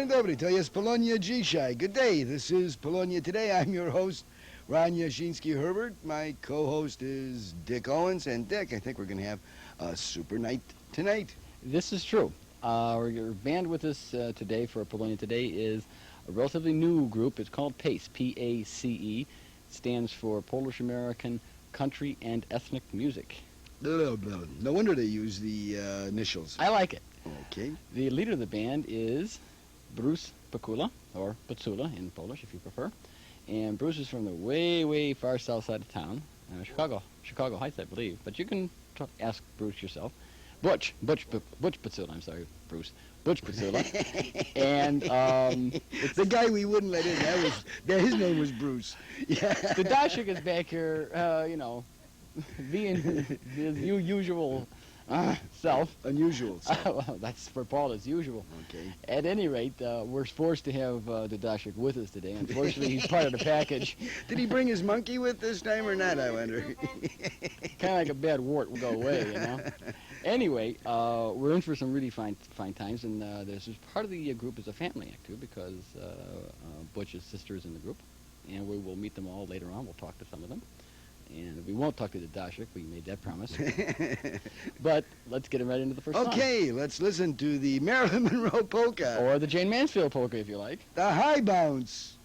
Dzień dobry, to jest Polonia dzisiaj. Good day, this is Polonia Today. I'm your host, Ron Yashinsky-Herbert. My co-host is Dick Owens. And Dick, I think we're going to have a super night tonight. This is true. Our band with us today for Polonia Today is a relatively new group. It's called PACE, P-A-C-E. It stands for Polish American Country and Ethnic Music. No wonder they use the initials. I like it. Okay. The leader of the band is Bruce Pakula, or Patsula in Polish, if you prefer. And Bruce is from the way, way far south side of town, Chicago Heights, I believe. But you can ask Bruce yourself. Butch Patsula, I'm sorry, Bruce. Butch Patsula. And the guy we wouldn't let in, his name was Bruce. Yeah. The Dashik is back here, being his usual self. Unusual self. Well, that's for Paul, it's usual. Okay. At any rate, we're forced to have the Dashik with us today. Unfortunately, he's part of the package. Did he bring his monkey with this time or not, I wonder? Kind of like a bad wart will go away, you know. Anyway, we're in for some really fine times, and this is part of the group is a family act, too, because Butch's sister is in the group, and we will meet them all later on. We'll talk to some of them. And we won't talk to the Dashik. We made that promise. But let's get right into the first song. Okay, let's listen to the Marilyn Monroe polka. Or the Jane Mansfield polka, if you like. The high bounce.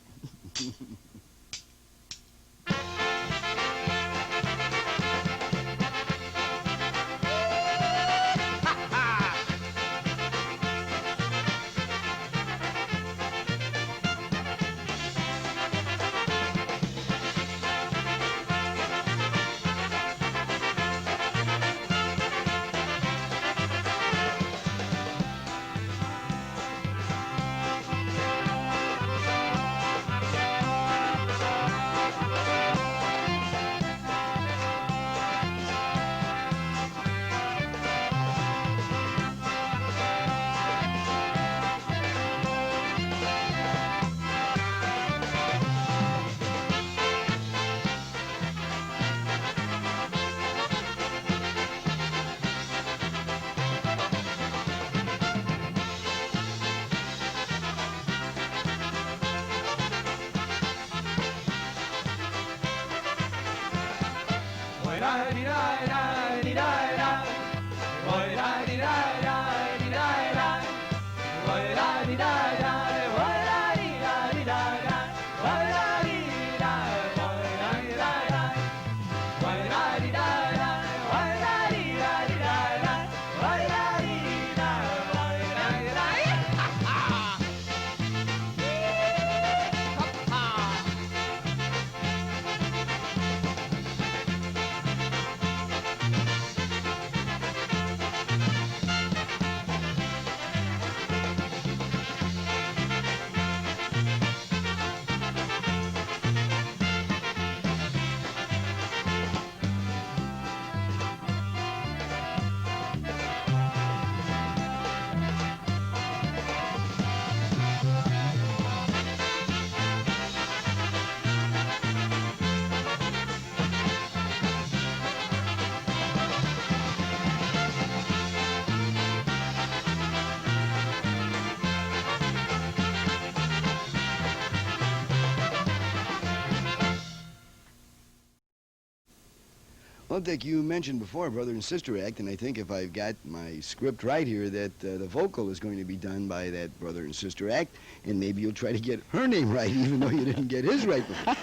Well, Dick, you mentioned before Brother and Sister Act, and I think if I've got my script right here, that the vocal is going to be done by that Brother and Sister Act, and maybe you'll try to get her name right, even though you didn't get his right before.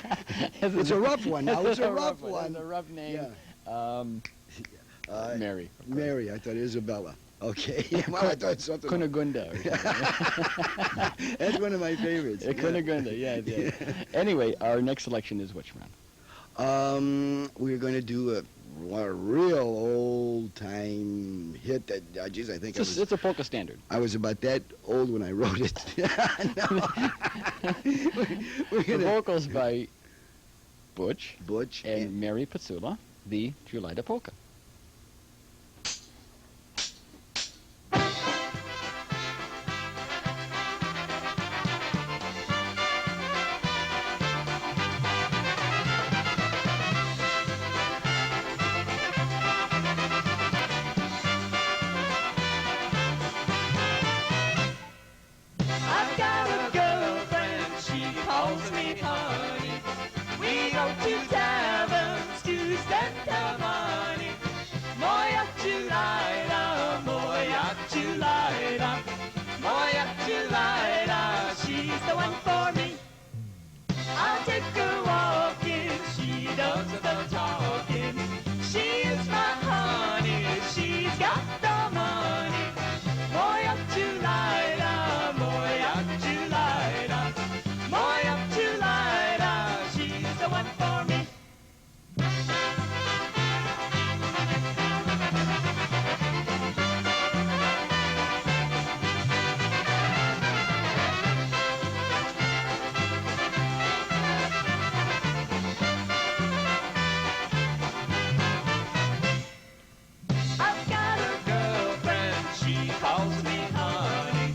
It's a rough one now. It's a rough one. It's a rough name. Yeah. Mary. Mary. I thought Isabella. Okay. Well, I thought something. Kunigunda. That's one of my favorites. Kunigunda, yeah. Anyway, our next selection is which one? We're going to do a real old-time hit that, geez, I think It's a polka standard. I was about that old when I wrote it. The vocals by Butch and Mary Patsula, the Julita polka. I've got one for me. I'll take her walking, she does the talking. She is my honey, she's got the money. Moya Chulaida, Moya Chulaida, Moya Chulaida, she's the one for me. I've got a girlfriend, she calls me honey.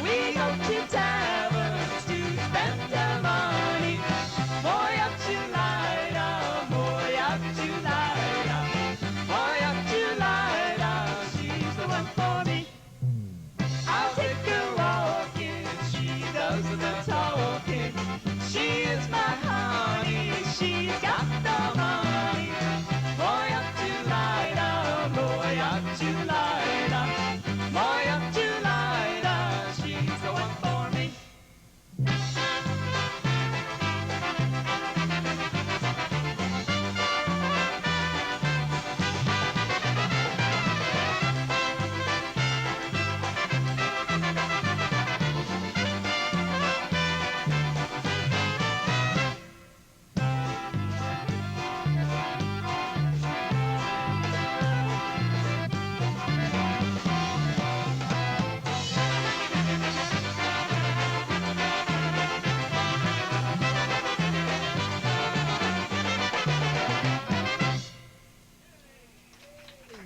We go to taverns to spend the money. Moya Chulaida, Moya Chulaida, Moya Chulaida, she's the one for me. I'll take her walking, she does the talking. She is my honey, she's got the money. Moya Chulaida, Moya Chulaida, Moya Chulaida, she's the one for me.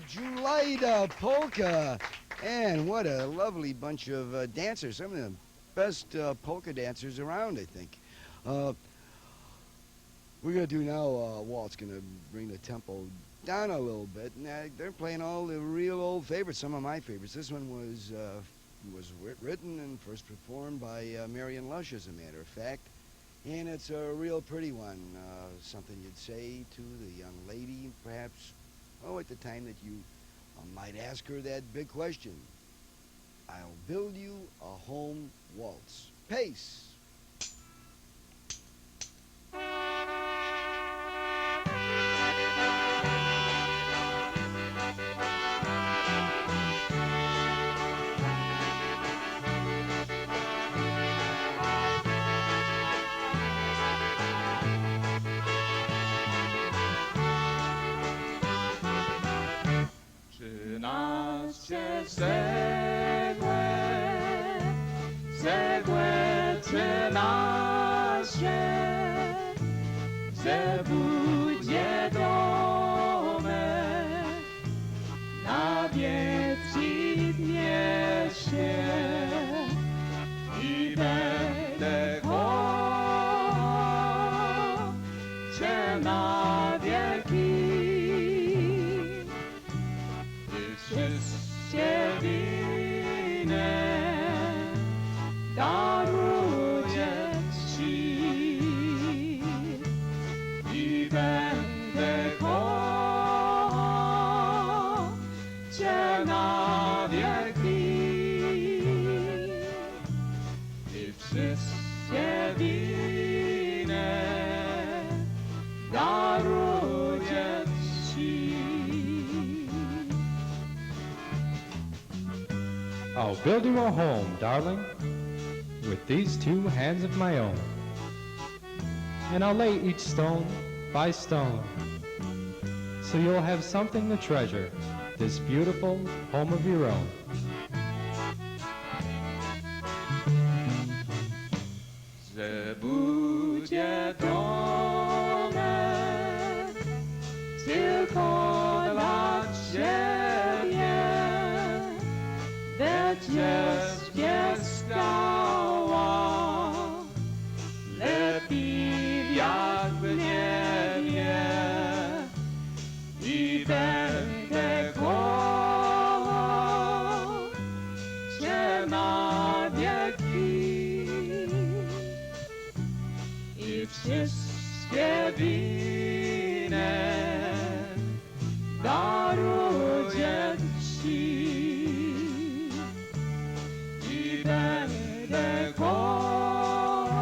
Julaida polka. And what a lovely bunch of dancers. Some of the best polka dancers around, I think. We're going to do now, Walt's going to bring the tempo down a little bit. And they're playing all the real old favorites, some of my favorites. This one was written and first performed by Marion Lush, as a matter of fact. And it's a real pretty one. Something you'd say to the young lady, perhaps, at the time that you might ask her that big question. I'll build you a home waltz. Pace. Segłe 13, że będzie domek na wieki wniesie i będę kochał cię na wieki. I wszystkie winy daruję ci i będę kochał cię na wieki. I wszystkie winy daruję ci. I'll build you a home, darling, with these two hands of my own. And I'll lay each stone by stone, so you'll have something to treasure this beautiful home of your own. Że będzie domek tylko dla ciebie, będzie skała, lepiej jak w niebie i będę kochał cię na wieki. I wszystkie winy daruję ci i będę kochał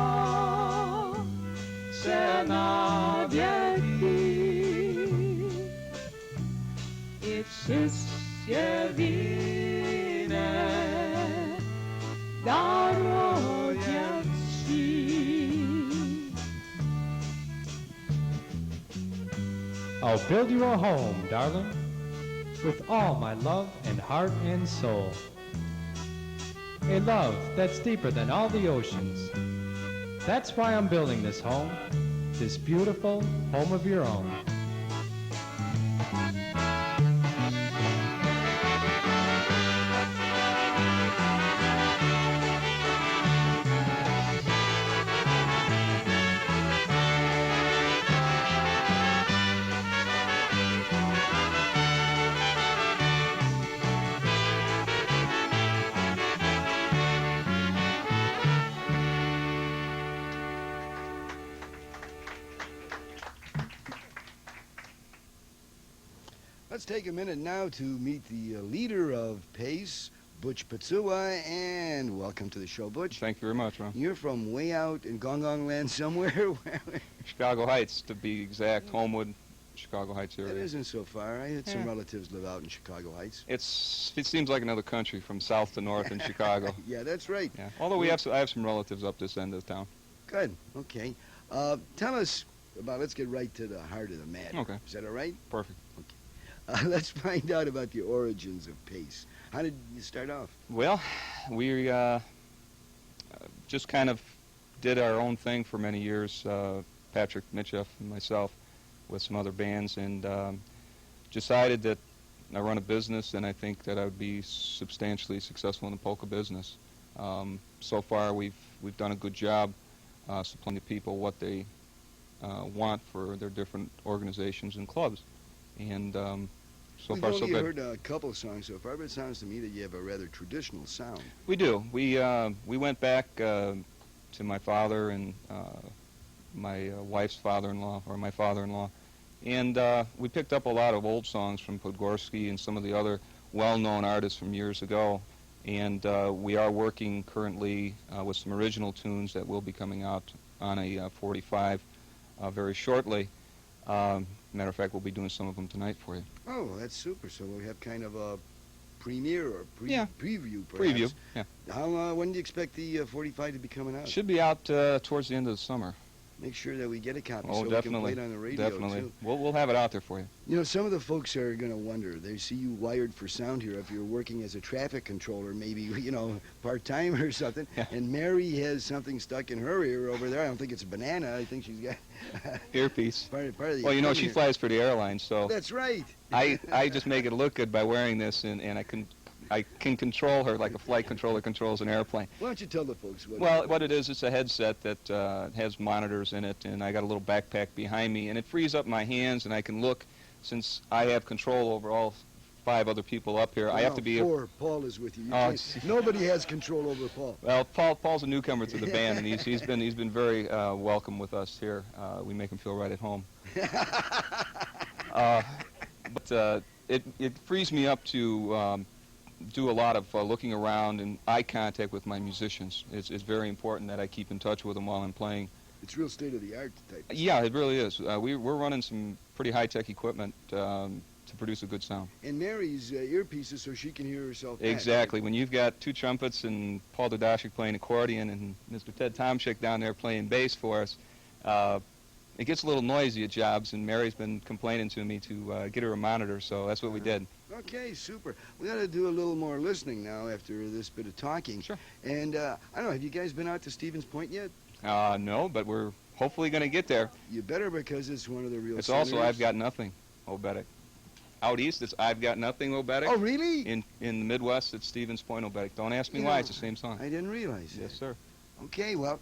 na wieki i wszystkie winne darowię ci. I'll build you a home, darling, with all my love and heart and soul. A love that's deeper than all the oceans. That's why I'm building this home, this beautiful home of your own. Let's take a minute now to meet the leader of PACE, Butch Patsua, and welcome to the show, Butch. Thank you very much, Ron. You're from way out in Gong Gong land somewhere. Chicago Heights, to be exact. Homewood, Chicago Heights That area. isn't so far. I had some Yeah. relatives live out in Chicago Heights. It seems like another country from south to north in Chicago. Yeah, that's right. Yeah. Although I have some relatives up this end of town. Good. Okay. Tell us about, let's get right to the heart of the matter. Okay. Is that all right? Perfect. Let's find out about the origins of PACE. How did you start off? Well, we just kind of did our own thing for many years, Patrick Mitchell and myself, with some other bands, and decided that I run a business, and I think that I would be substantially successful in the polka business. So far, we've done a good job supplying the people what they want for their different organizations and clubs, and so We've far so only good. heard a couple of songs so far, but it sounds to me that you have a rather traditional sound. We do. We went back to my father and my wife's father-in-law, or my father-in-law, and we picked up a lot of old songs from Podgorski and some of the other well-known artists from years ago, and we are working currently with some original tunes that will be coming out on a 45 very shortly. Matter of fact, we'll be doing some of them tonight for you. Oh, that's super. So we'll have kind of a premiere or Yeah. preview, perhaps. Preview, yeah. How when do you expect the 45 to be coming out? Should be out towards the end of the summer. Make sure that we get a copy Oh, so definitely. we can play it on the radio, Definitely. too. We'll have it out there for you. You know, some of the folks are going to wonder. They see you wired for sound here if you're working as a traffic controller, maybe, you know, part-time or something. Yeah. And Mary has something stuck in her ear over there. I don't think it's a banana. I think she's got Earpiece. part of the Well, you know, she equipment flies for the airline, so here. That's right. I just make it look good by wearing this, and I can control her like a flight controller controls an airplane. Why don't you tell the folks what Well, what it is, it's a headset that has monitors in it, and I got a little backpack behind me, and it frees up my hands, and I can look, since I have control over all 5 other people up here. I have to be. Four. Paul is with you. Oh, Nobody has control over Paul. Well, Paul's a newcomer to the band, and he's been very welcome with us here. We make him feel right at home. But it frees me up to do a lot of looking around and eye contact with my musicians. It's very important that I keep in touch with them while I'm playing. It's real state-of-the-art type. Yeah, it really is. We're running some pretty high-tech equipment to produce a good sound. And Mary's earpieces so she can hear herself back. Exactly. When you've got 2 trumpets and Paul Dudashik playing accordion and Mr. Ted Tomczyk down there playing bass for us, it gets a little noisy at jobs, and Mary's been complaining to me to get her a monitor, so that's what we did. Okay, super. We got to do a little more listening now after this bit of talking. Sure. And I don't know, have you guys been out to Stevens Point yet? No, but we're hopefully going to get there. You better, because it's one of the real It's also centers. I've Got Nothing, Obetic. Out east, it's I've Got Nothing, Obetic. Oh, really? In the Midwest, it's Stevens Point, Obetic. Don't ask me You why, know, it's the same song. I didn't realize Yes, that. sir. Okay, well,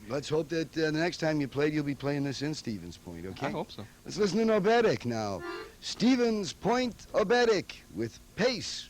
let's hope that the next time you played, you'll be playing this in Stevens Point, okay? I hope so. Let's listen to Obetic now. Stevens Point Obetic with Pace.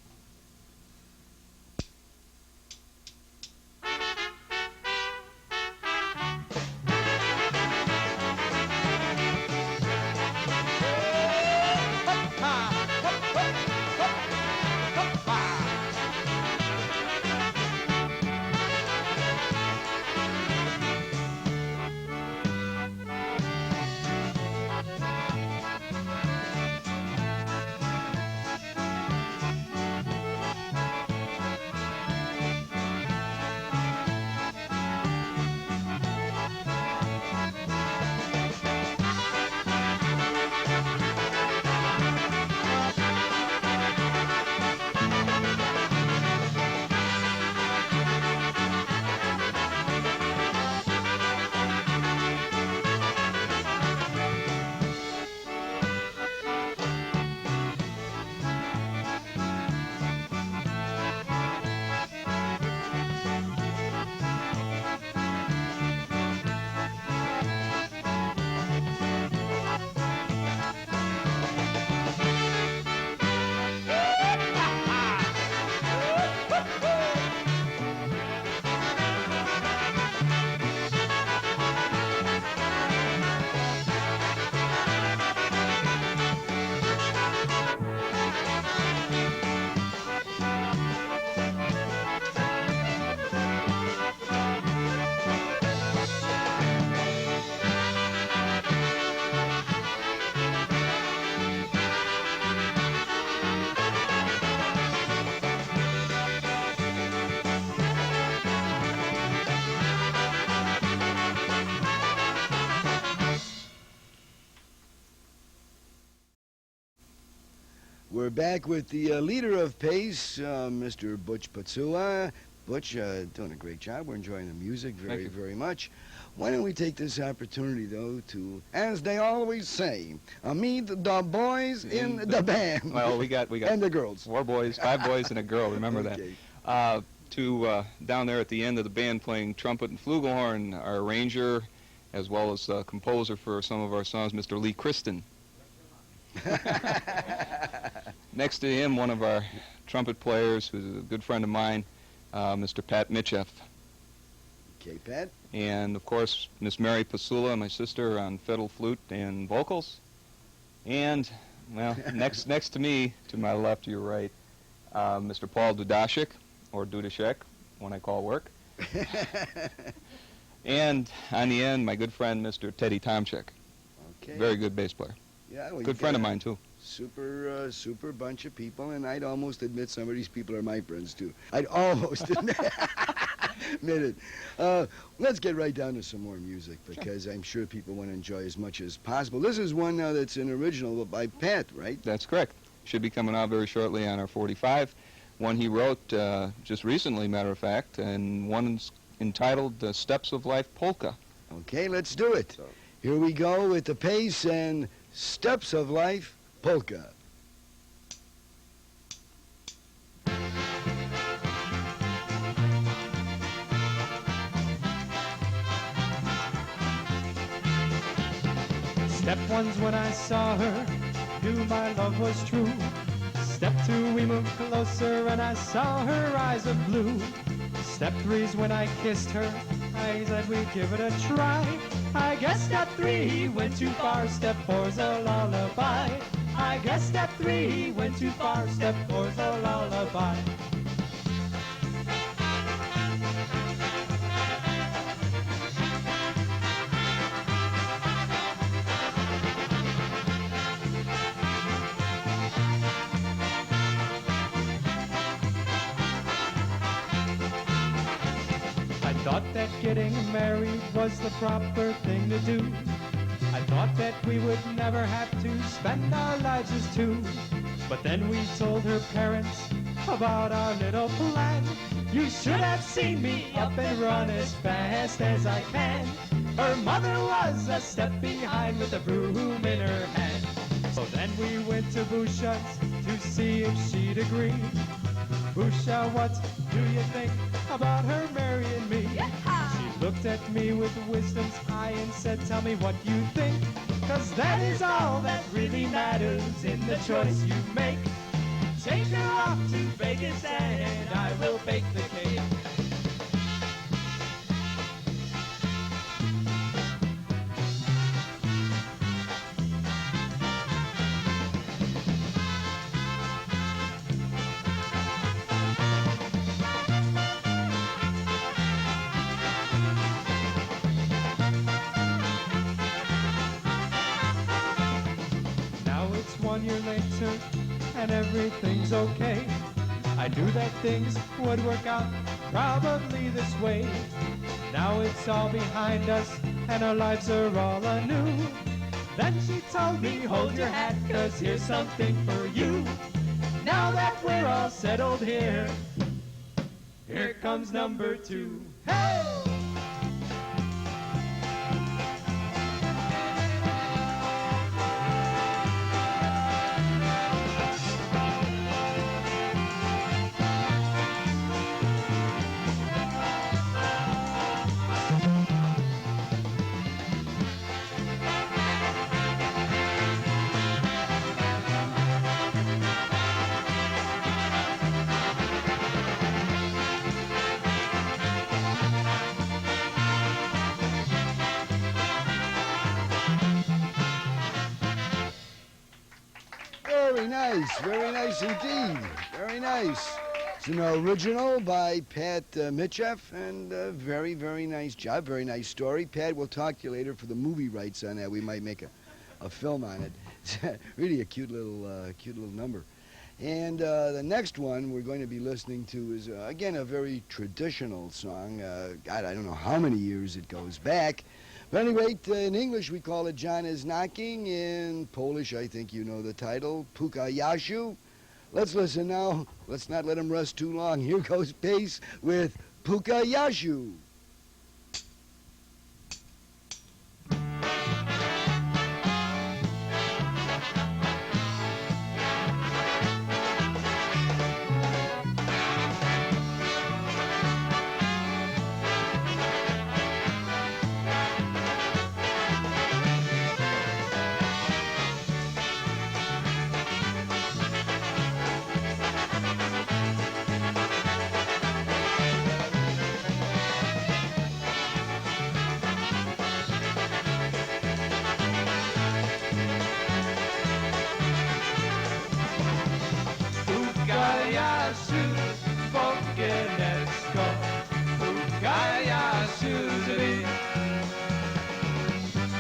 We're back with the leader of Pace, Mr. Butch Patsua. Butch, doing a great job. We're enjoying the music very, very much. Why don't we take this opportunity, though, to, as they always say, meet the boys in the band. Well, we got and the girls. 4 boys, 5 boys, and a girl. Remember Okay. that. Down there at the end of the band playing trumpet and flugelhorn, our arranger, as well as composer for some of our songs, Mr. Lee Kristen. Next to him, one of our trumpet players, who's a good friend of mine, Mr. Pat Mitcheff. Okay, Pat. And, of course, Miss Mary Pasula, my sister, on fiddle, flute, and vocals. And, well, next to me, to my left, your right, Mr. Paul Dudashik, or Dudashek, when I call work. And on the end, my good friend, Mr. Teddy Tomchek. Okay. Very good bass player. Yeah, well, Good friend of mine, too. Super bunch of people, and I'd almost admit some of these people are my friends, too. I'd almost admit it. Let's get right down to some more music, because I'm sure people want to enjoy as much as possible. This is one now that's an original by Pat, right? That's correct. Should be coming out very shortly on our 45. One he wrote just recently, matter of fact, and one's entitled Steps of Life Polka. Okay, let's do it. Here we go with the Pace and Steps of Life Polka. Step one's when I saw her, knew my love was true. Step two, we moved closer and I saw her eyes of blue. Step three's when I kissed her, I said we'd give it a try. I guess step three went too far, step four's a lullaby. I guess step three went too far, step four's a lullaby. Thought that getting married was the proper thing to do. I thought that we would never have to spend our lives as two. But then we told her parents about our little plan. You should have seen me up and run as fast as I can. Her mother was a step behind with a broom in her hand. So then we went to Busha's to see if she'd agree. Busha, what do you think about her marrying me? She looked at me with wisdom's eye and said, tell me what you think, 'cause that is all that really matters in the choice you make. Take her off to Vegas and I will bake the cake. Now it's 1 year later and everything's okay. I knew that things would work out probably this way. Now it's all behind us and our lives are all anew. Then she told me, hold your hat, 'cause here's something for you. Now that we're all settled here, here comes number two. Hey! Very nice indeed. Very nice. It's an original by Pat Mitcheff, and very, very nice job. Very nice story. Pat, we'll talk to you later for the movie rights on that. We might make a film on it. It's really a cute little number. And the next one we're going to be listening to is, again, a very traditional song. God, I don't know how many years it goes back. But anyway, in English we call it John is Knocking. In Polish, I think you know the title, Puka Yashu. Let's listen now. Let's not let him rust too long. Here goes Pace with Puka Yashu. Pukayasu, Pokenetsko, Pukayasu,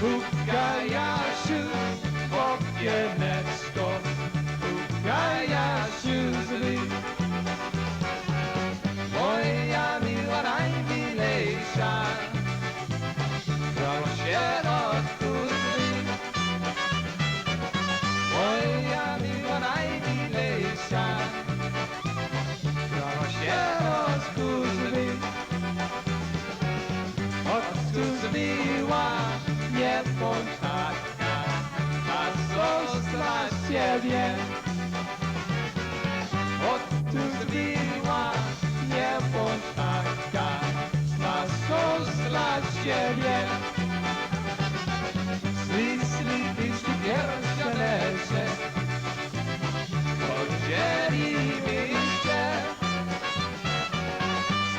Pukayasu, Pokenetsko, Pukayasu, Moja miła najmilejsza, proszę odpuść. Moja miła najmilejsza, proszę odpuść. Odpuściła nie bądź taka, a coś dla siebie. Odpuściła nie bądź taka, a coś dla siebie. Jeśli pierwsze lesie, podzielimy się.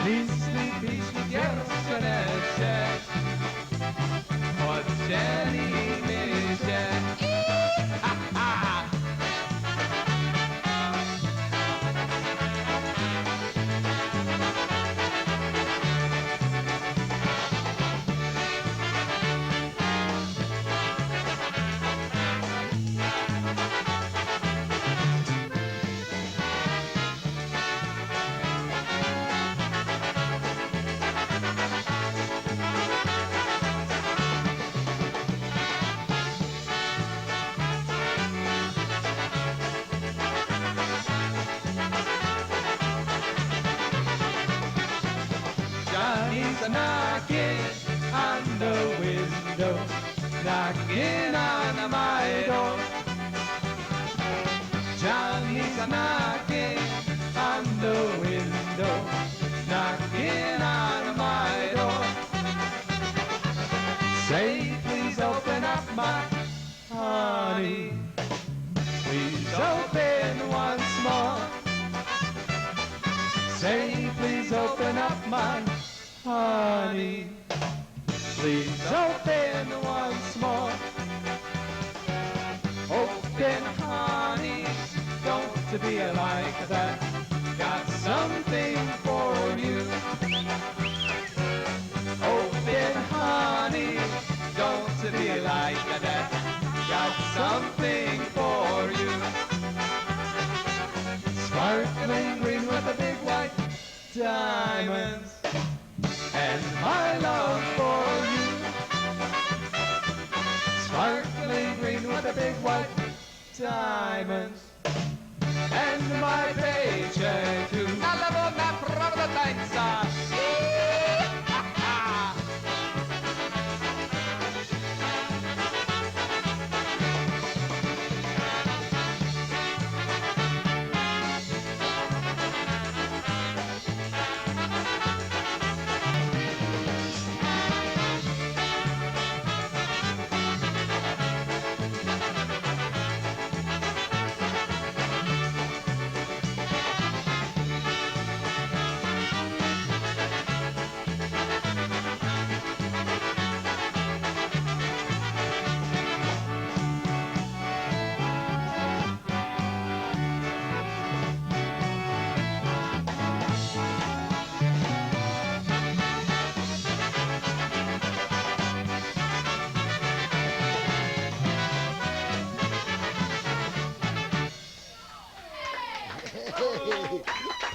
Jeśli pierwsze lesie, podzielimy się. Ha, ha. Johnny's knocking on the window, knocking on my door. Johnny's knocking on the window, knocking on my door. Say, please open up, my honey. Please open once more. Say, please open up, my honey. Please open once more. Open, honey, don't be like that. Got something for you. Open, honey, don't be like that. Got something for you. Sparkling green with the big white diamonds, and my love for you. Sparkling green with the big white diamonds, and my paycheck too. Nalewona prawda tańca.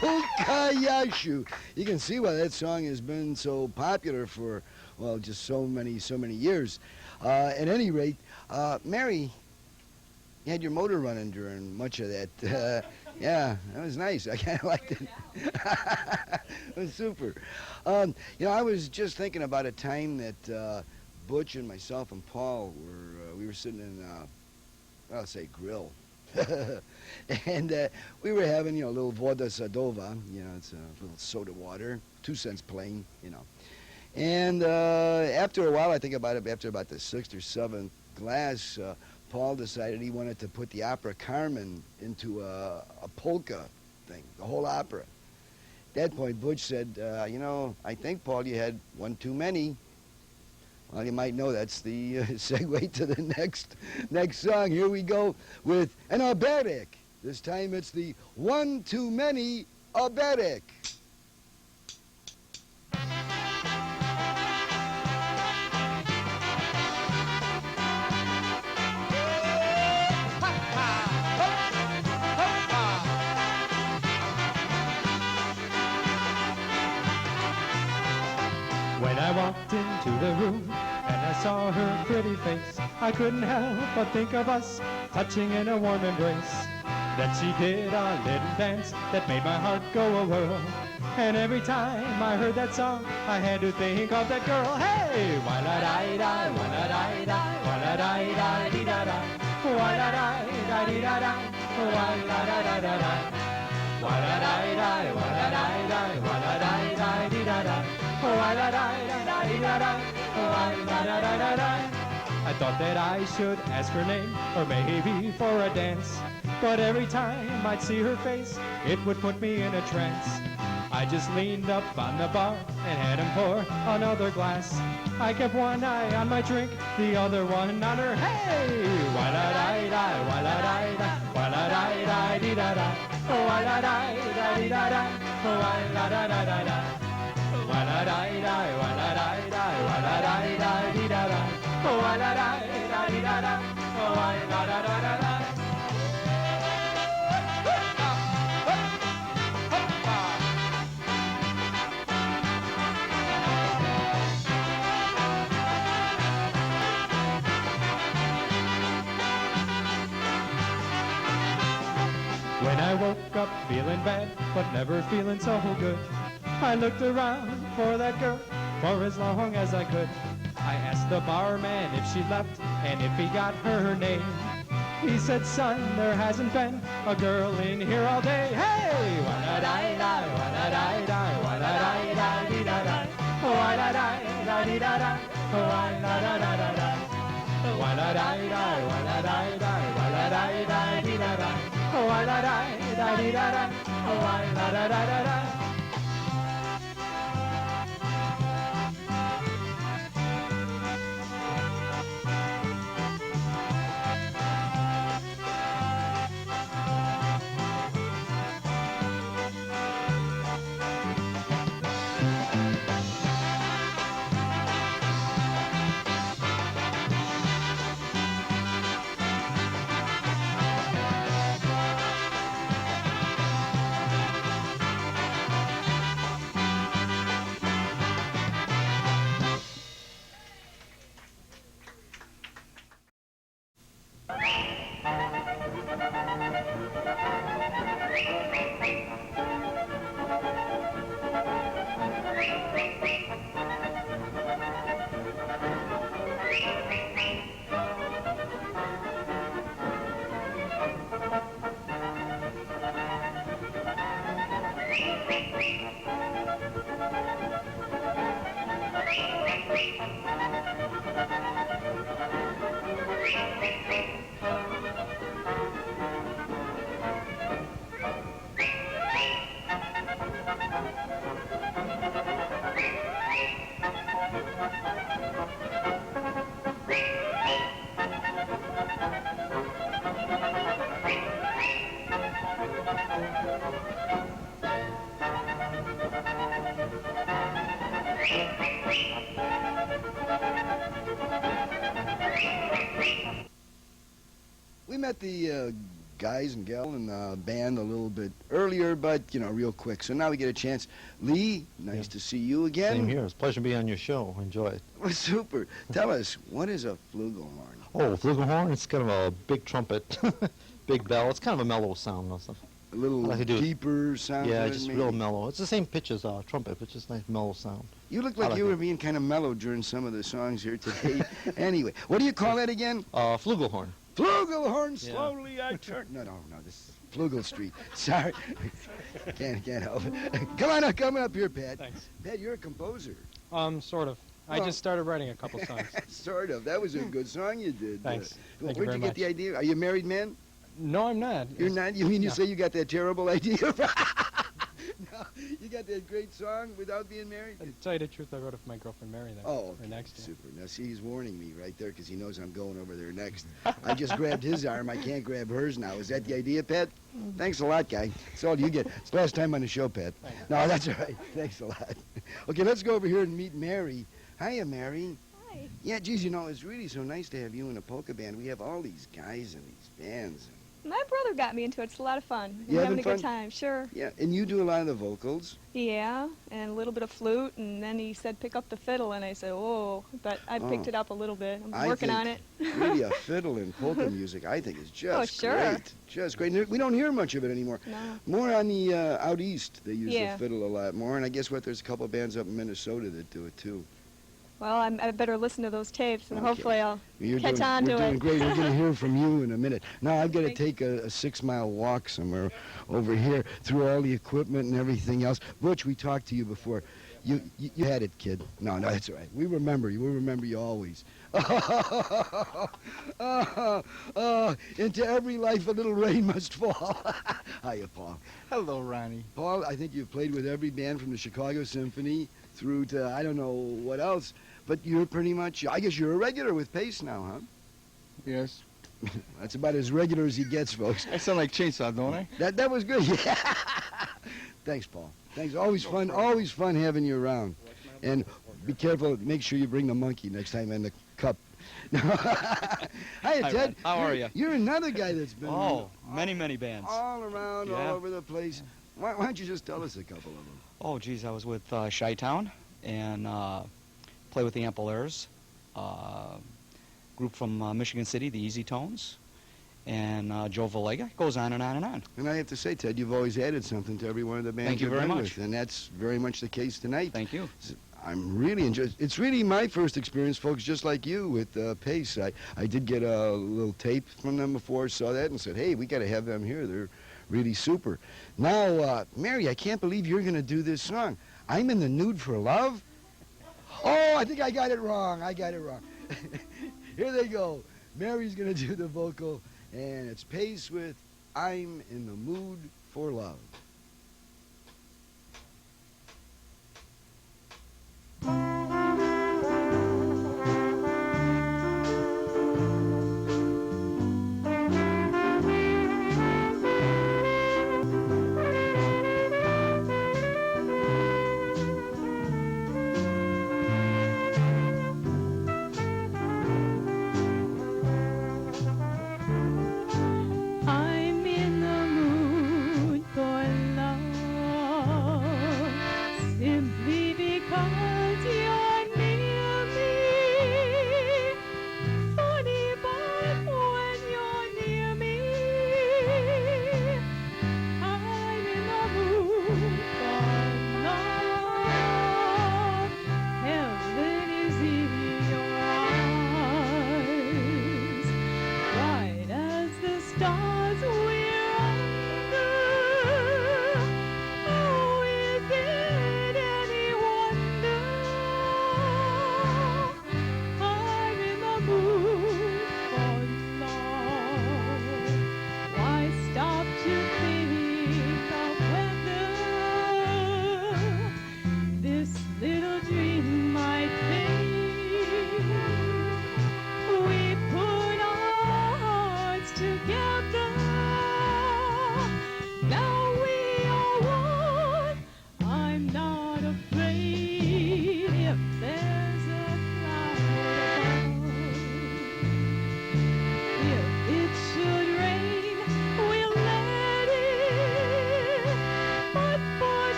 Puka Yashu. You can see why that song has been so popular for, well, just so many years. At any rate, Mary, you had your motor running during much of that. Yeah, that was nice. I kind of liked it. It was super. I was just thinking about a time that Butch and myself and Paul we were sitting in, I'll say grill. And we were having, a little voda sadova, it's a little soda water, 2 cents plain, And after a while, I think after about the 6th or 7th glass, Paul decided he wanted to put the opera Carmen into a polka thing, the whole opera. At that point, Butch said, I think, Paul, you had one too many. Well, you might know that's the segue to the next song. Here we go with an oberek. This time it's the one too many oberek. When I walked into the room and I saw her pretty face, I couldn't help but think of us touching in a warm embrace. Then she did a little dance that made my heart go a whirl. And every time I heard that song, I had to think of that girl. Hey! Wa-la-di-da, wa-la-di-da, wa-la-di-da-di-da-da, wa-la-di-da-di-da-da, wa-la-da-da-da-da, wa-la-di-da, wa-la-di-da, wa-la-di-da-di-da-da. I thought that I should ask her name, or maybe for a dance. But every time I'd see her face, it would put me in a trance. I just leaned up on the bar and had him pour another glass. I kept one eye on my drink, the other one on her. Hey! Wa-la-di-da, wa-la-di-da, wa-la-di-da-di-da-da, wa-la-di-da-di-da-da, wa-la-da-da-da-da. Wa-la-di-da, wa-la-di-da, wa-la-di-da-di-da-da, wa-la-di-da-di-da-da, wa-la-da-da-da-da. When I woke up feeling bad, but never feeling so good, I looked around for that girl for as long as I could. I asked the barman if she left and if he got her name. He said, son, there hasn't been a girl in here all day. Hey! Wa-la-di-da, wa-la-di-da, wa-la-di-da-di-da-da, wa-la-di-da-di-da-da, wa-la-da-da-da-da, wa-la-di-da, wa-la-di-da, wa-la-di-da-di-da-da, wa-la-di-da-di-da-da, wa-la-da-da-da-da. We met the guys and gal in the band a little bit earlier, but, real quick. So now we get a chance. Lee, nice to see you again. Same here. It's a pleasure to be on your show. Enjoy it. Well, super. Tell us, what is a flugelhorn? Oh, flugelhorn, it's kind of a big trumpet, big bell. It's kind of a mellow sound. No stuff. A little I like to do it. deeper sound. Yeah, to it, just maybe? real mellow. It's the same pitch as trumpet, but just nice mellow sound. You look I like like you were it. being kind of mellow during some of the songs here today. Anyway, what do you call that again? Flugelhorn. Flugelhorn, Yeah. slowly I turn. No, this is Flugel Street. Sorry. Can't help it. Come up here, Pat. Thanks. Pat, you're a composer. Sort of. I Well- just started writing a couple songs. Sort of. That was a good song you did. Thanks. Where'd Thank you you very get much. the idea? Are you a married man? No, I'm not. You're not? You mean you No. say you got that terrible idea? No, you got that great song without being married? To tell you the truth, I wrote it for my girlfriend Mary. That Oh, or next to. super. Now, see, he's warning me right there because he knows I'm going over there next. I just grabbed his arm. I can't grab hers now. Is that the idea, Pat? Thanks a lot, guy. That's all you get. It's the last time on the show, Pat. No, that's all right. Thanks a lot. Okay, let's go over here and meet Mary. Hiya, Mary. Hi. Yeah, geez, you know, it's really so nice to have you in a polka band. We have all these guys and these bands. My brother got me into it. It's a lot of fun. You We're having having a good fun? time, sure. Yeah, and you do a lot of the vocals. Yeah, and a little bit of flute, and then he said pick up the fiddle, and I said, oh, but I picked Oh. it up a little bit. I'm I working think on it. Really, a fiddle in polka music, I think, is just sure. great. Just great. We don't hear much of it anymore. No. More on the out east, they use Yeah. the fiddle a lot more, and I guess there's a couple of bands up in Minnesota that do it too. Well, I better listen to those tapes, and Okay. hopefully I'll You're catch doing, on we're to doing it. great. We're going to hear from you in a minute. Now I've got to Thank take a 6-mile walk somewhere over here through all the equipment and everything else. Butch, we talked to you before. You had it, kid. No, that's all right. We remember you. We remember you always. Into every life a little rain must fall. Hiya, Paul. Hello, Ronnie. Paul, I think you've played with every band from the Chicago Symphony through to I don't know what else, but you're pretty much, I guess you're a regular with Pace now, huh? Yes. That's about as regular as he gets, folks. I sound like Chainsaw, don't I? That was good. Yeah. Thanks, Paul. Thanks. Always fun having you around. And be careful. Make sure you bring the monkey next time in the cup. Hiya, Ted. Ron. How are you? You're another guy that's been Oh, many bands. all around, Yeah. all over the place. Why don't you just tell us a couple of them? Oh, geez, I was with Chi-Town and play with the Ampliers, group from Michigan City, the Easy Tones, and Joe Valega. It goes on and on and on. And I have to say, Ted, you've always added something to every one of the bands Thank you you've very been much. with, and that's very much the case tonight. Thank you. I'm really enjoying. It's really my first experience, folks, just like you with Pace. I did get a little tape from them before, saw that, and said, "Hey, we got to have them here. They're really super." Now, Mary, I can't believe you're going to do this song. I'm in the nude for love. Oh, I think I got it wrong. Here they go. Mary's going to do the vocal, and it's Pace with "I'm in the mood for love." I'm in the mood for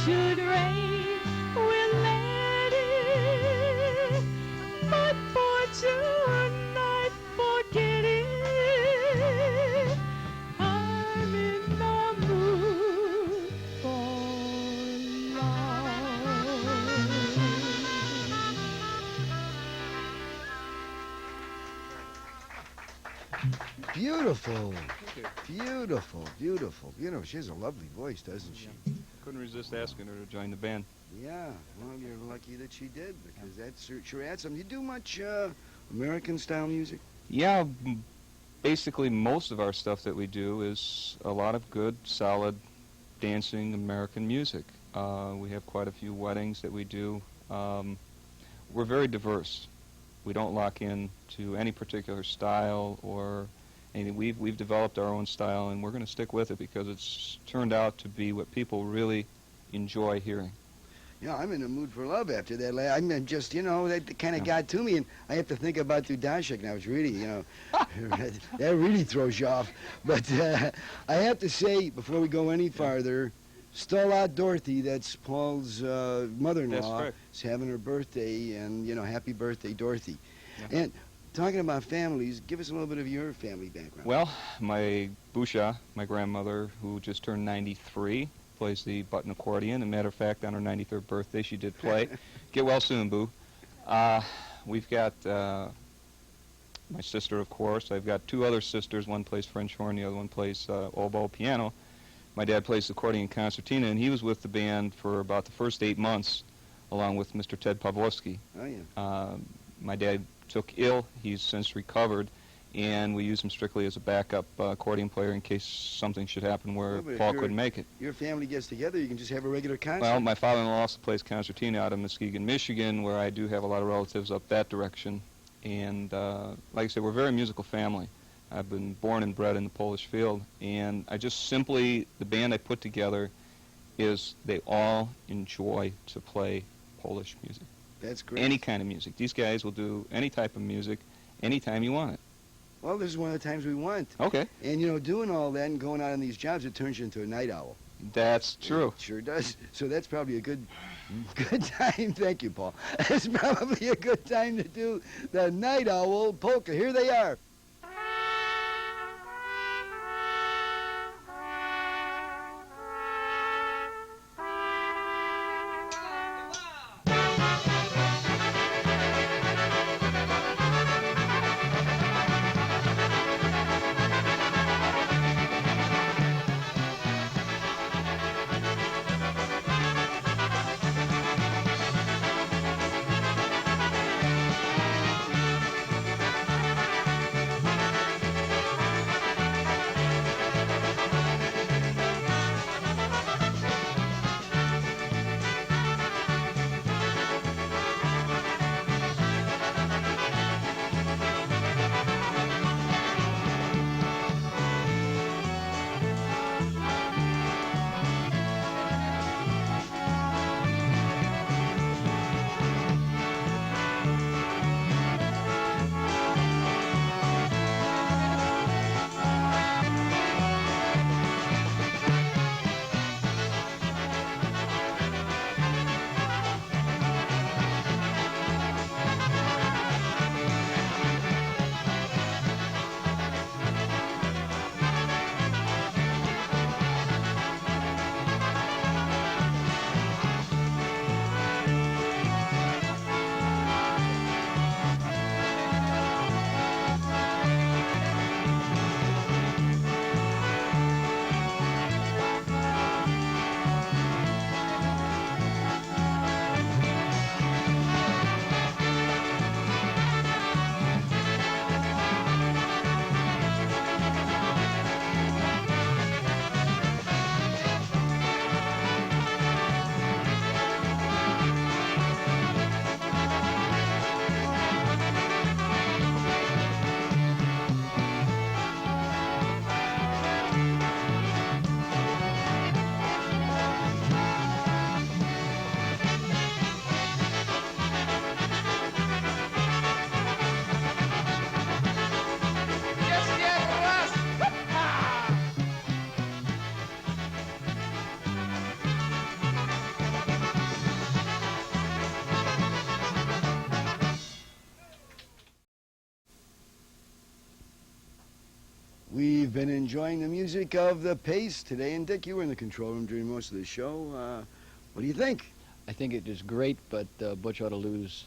should rain, we'll let it. But for tonight, forget it. I'm in the mood for love. Beautiful. Beautiful, beautiful, beautiful. She has a lovely voice, doesn't she? Couldn't resist asking her to join the band. Yeah, well, you're lucky that she did, because that sure adds something. You do much American-style music? Yeah, basically most of our stuff that we do is a lot of good, solid, dancing American music. We have quite a few weddings that we do. We're very diverse. We don't lock in to any particular style or anything. We've developed our own style, and we're going to stick with it because it's turned out to be what people really enjoy hearing. Yeah, I'm in the mood for love after that. I mean, just, that kind of got to me, and I have to think about Dudashik, and I was really, that really throws you off. But I have to say, before we go any farther, Stola Dorothy, that's Paul's mother-in-law, correct. is having her birthday, and, happy birthday, Dorothy. Yeah. And talking about families, give us a little bit of your family background. Well, my Busha, my grandmother, who just turned 93, plays the button accordion. As a matter of fact, on her 93rd birthday, she did play. Get well soon, Boo. We've got my sister, of course. I've got two other sisters. One plays French horn, the other one plays oboe piano. My dad plays the accordion and concertina, and he was with the band for about the first 8 months, along with Mr. Ted Pawlowski. Oh, yeah. My dad took ill. He's since recovered, and we use him strictly as a backup accordion player in case something should happen where Yeah, but if Paul you're- couldn't make it. Your family gets together, you can just have a regular concert. Well, my father-in-law also plays concertina out of Muskegon, Michigan, where I do have a lot of relatives up that direction. And like I said, we're a very musical family. I've been born and bred in the Polish field, and I just simply, the band I put together is they all enjoy to play Polish music. That's great. Any kind of music. These guys will do any type of music anytime you want it. Well, this is one of the times we want. Okay. And, doing all that and going out on these jobs, it turns you into a night owl. That's true. It sure does. So that's probably a good time. Thank you, Paul. It's probably a good time to do the night owl polka. Here they are. We've been enjoying the music of the Pace today, and Dick, you were in the control room during most of the show. What do you think? I think it is great, but Butch ought to lose.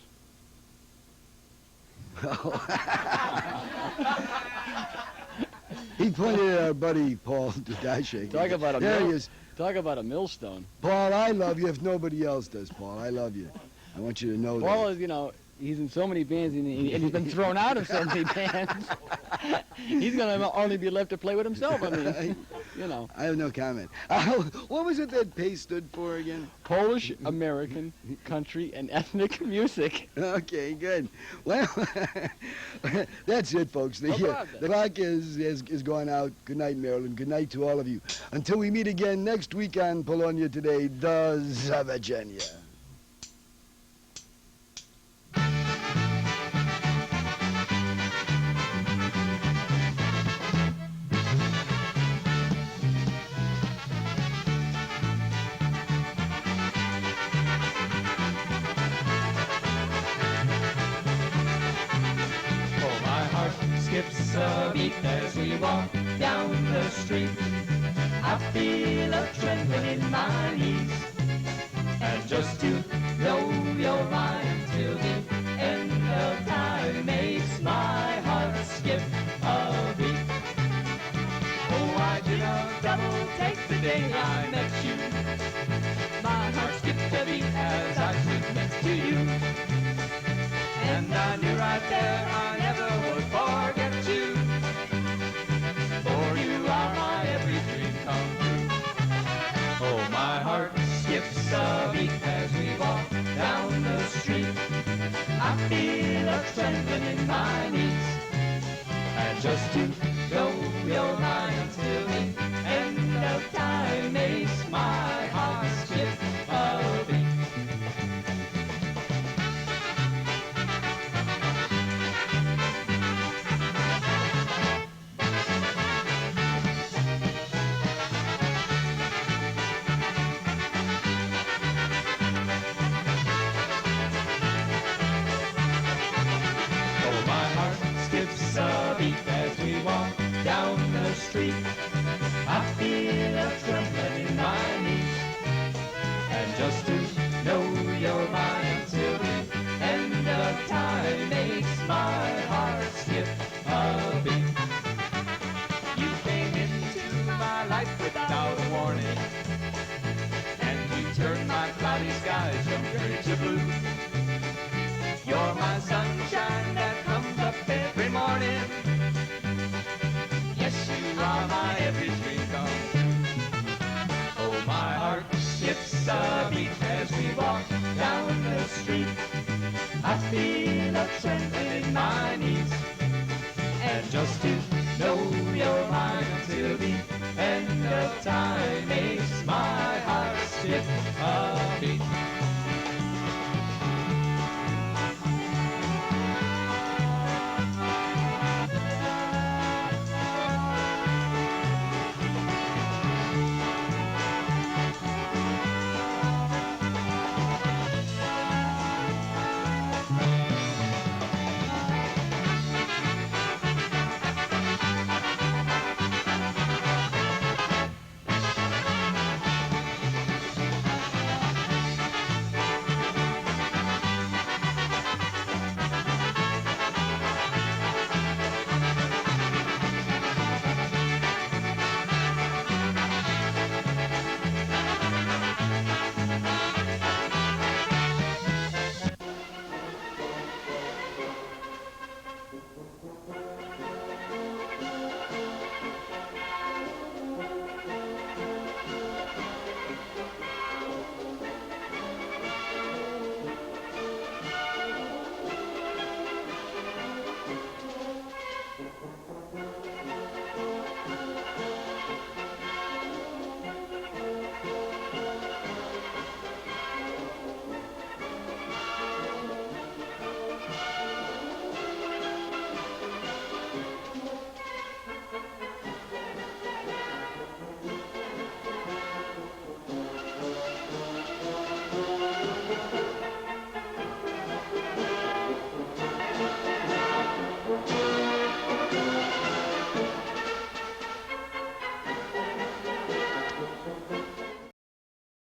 He pointed at our buddy Paul Dudashek. Talk about a There he mill- is. Talk about a millstone. Paul, I love you if nobody else does, Paul. I love you. I want you to know Paul that. is, he's in so many bands, and he's been thrown out of so many bands. He's going to only be left to play with himself. I mean, I have no comment. What was it that Pace stood for again? Polish, American, country, and ethnic music. Okay, good. Well, that's it, folks. The clock is gone out. Good night, Maryland. Good night to all of you. Until we meet again next week on Polonia Today, do Zavedzenia. Skips a beat as we walk down the street. I feel a trembling in my knees. And just to know you're mine till the end of time makes my heart skip a beat. Oh, I did a double take the day I met you. My heart skipped a beat as I stood next to you. And I knew right there I never would forget you. For you are my every dream come true. Oh, my heart skips a beat as we walk down the street. I feel a trembling in my knees. And just to know you're mine until the end of time makes my heart skip a beat. As we walk down the street, I feel a trembling in my knees. And just to know you're mine till the end of time makes my heart skip a beat. You came into my life without a warning, and you turned my cloudy skies from gray to blue. You're my sunshine that comes up every morning. Yes, you are my every dream come true. Oh, my heart skips a